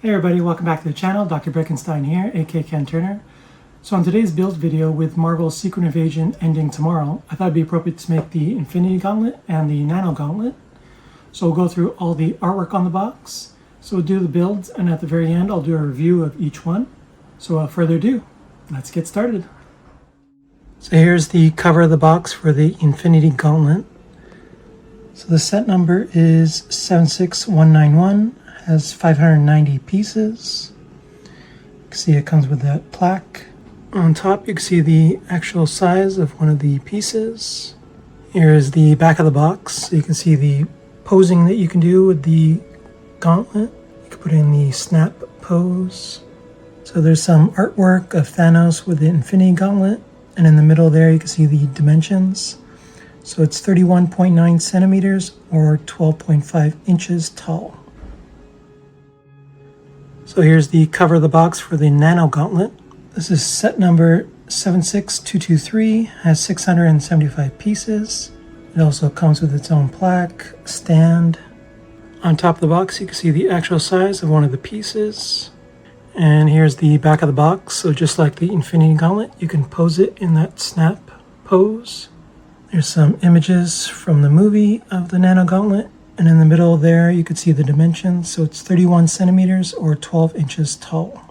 Hey everybody, welcome back to the channel. Dr. Brickenstein here, aka Ken Turner. So on today's build video with Marvel's Secret Invasion ending tomorrow, I thought it'd be appropriate to make the Infinity Gauntlet and the Nano Gauntlet. So we'll go through all the artwork on the box. So we'll do the builds, and at the very end I'll do a review of each one. So without further ado, let's get started. So here's the cover of the box for the Infinity Gauntlet. So the set number is 76191. Has 590 pieces. You can see it comes with that plaque. On top you can see the actual size of one of the pieces. Here is the back of the box. So you can see the posing that you can do with the gauntlet. You can put in the snap pose. So there's some artwork of Thanos with the Infinity Gauntlet. And in the middle there you can see the dimensions. So it's 31.9 centimeters or 12.5 inches tall. So here's the cover of the box for the Nano Gauntlet. This is set number 76223, has 675 pieces. It also comes with its own plaque, stand. On top of the box you can see the actual size of one of the pieces. And here's the back of the box. So just like the Infinity Gauntlet, you can pose it in that snap pose. There's some images from the movie of the Nano Gauntlet. And in the middle there, you can see the dimensions. So it's 31 centimeters or 12 inches tall.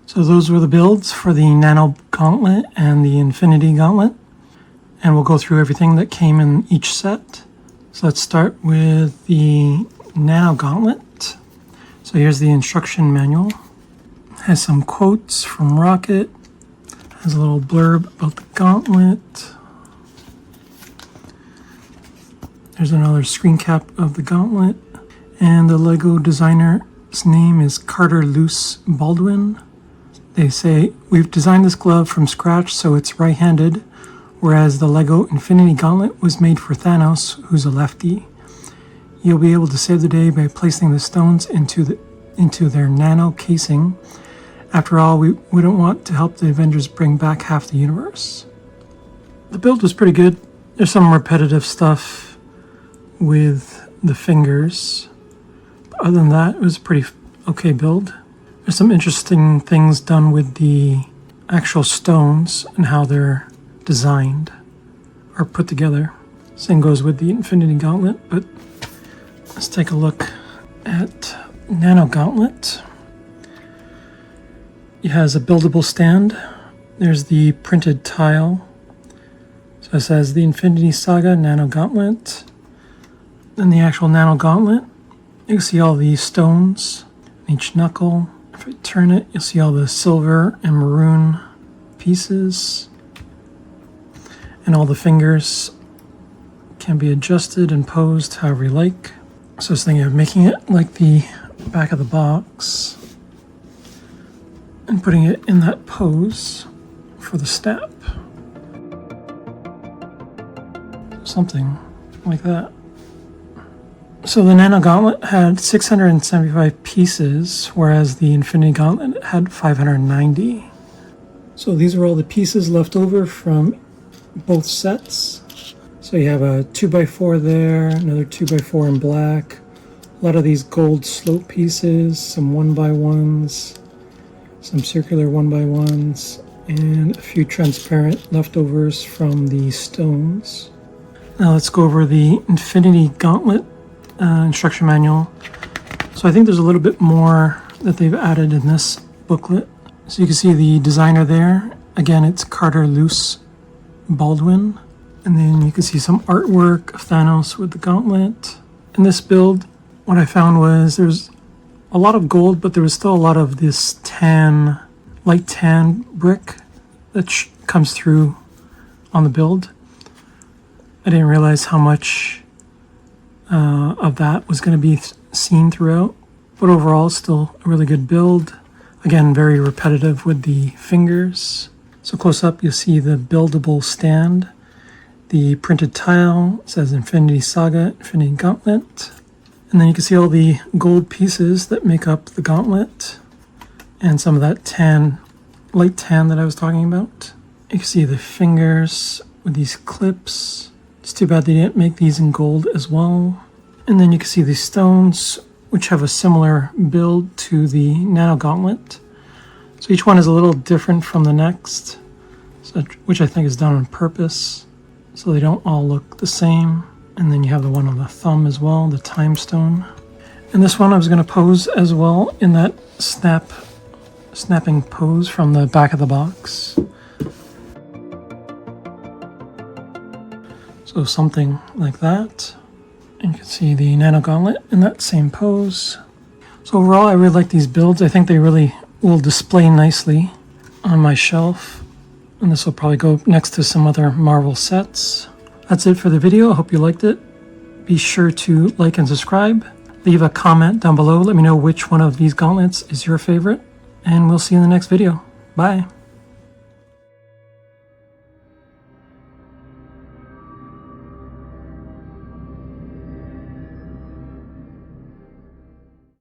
So those were the builds for the Nano Gauntlet and the Infinity Gauntlet. And we'll go through everything that came in each set. So let's start with the Nano Gauntlet. So here's the instruction manual. It has some quotes from Rakuten. Has a little blurb about the gauntlet. There's another screen cap of the gauntlet. And the Lego designer's name is Carter Luce Baldwin. They say, we've designed this glove from scratch so it's right-handed, whereas the Lego Infinity Gauntlet was made for Thanos, who's a lefty. You'll be able to save the day by placing the stones into their nano casing. After all, we wouldn't want to help the Avengers bring back half the universe. The build was pretty good. There's some repetitive stuff with the fingers. But other than that, it was a pretty okay build. There's some interesting things done with the actual stones and how they're designed. are put together. Same goes with the Infinity Gauntlet, but let's take a look at Nano Gauntlet. It has a buildable stand. There's the printed tile. So it says the Infinity Saga Nano Gauntlet. Then the actual Nano Gauntlet. You can see all the stones in each knuckle. If I turn it, you'll see all the silver and maroon pieces. And all the fingers can be adjusted and posed however you like. So I was thinking of making it like the back of the box and putting it in that pose for the step. Something like that. So the Nano Gauntlet had 675 pieces, whereas the Infinity Gauntlet had 590. So these are all the pieces left over from both sets. So you have a 2x4 there, another 2x4 in black, a lot of these gold slope pieces, some 1x1s, some circular 1x1s, and a few transparent leftovers from the stones. Now let's go over the Infinity Gauntlet instruction manual. So I think there's a little bit more that they've added in this booklet. So you can see the designer there. Again, it's Carter Luce Baldwin. And then you can see some artwork of Thanos with the gauntlet. In this build, what I found was there's a lot of gold, but there was still a lot of this tan, light tan brick that comes through on the build. I didn't realize how much of that was going to be seen throughout, but overall still a really good build. Again, very repetitive with the fingers. So close up you'll see the buildable stand. The printed tile says Infinity Saga, Infinity Gauntlet. And then you can see all the gold pieces that make up the gauntlet and some of that tan, light tan that I was talking about. You can see the fingers with these clips. It's too bad they didn't make these in gold as well. And then you can see these stones, which have a similar build to the Nano Gauntlet. So each one is a little different from the next, which I think is done on purpose, so they don't all look the same. And then you have the one on the thumb as well, the time stone. And this one I was going to pose as well in that snapping pose from the back of the box. So something like that. And you can see the Nano Gauntlet in that same pose. So overall, I really like these builds. I think they really will display nicely on my shelf. And this will probably go next to some other Marvel sets. That's it for the video. I hope you liked it. Be sure to like and subscribe. Leave a comment down below. Let me know which one of these gauntlets is your favorite. And we'll see you in the next video. Bye.